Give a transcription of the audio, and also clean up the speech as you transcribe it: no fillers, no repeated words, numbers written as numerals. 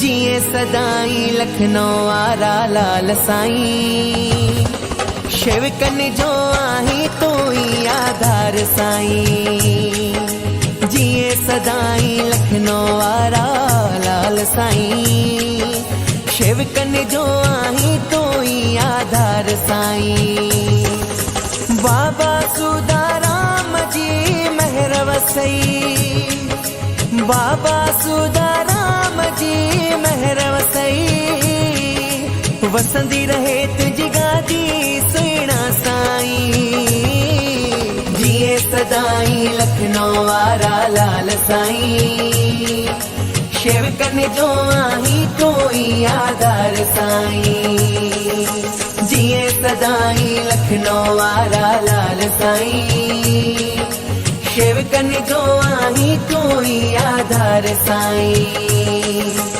जिए सदाई लखनऊ वारा लाल साईं, शेवकन जो आही तो ही आधार साईं। जिए सदाई लखनऊ वारा लाल साईं, शेवकन जो आही तो ही आधार साईं। बाबा सुदाराम जी मेहर वसई, बाबा सुदाराम जी मेहर वसई, वसंदी रहे तुझी गादी सुहिणा साईं। जिए सदाई लखनऊ वारा लाल साईं, शेवकन जो आही तो ही आधार साईं। जिए सदाई लखनऊ वारा लाल साईं, शेवकन जो आही तो ही आधार साईं।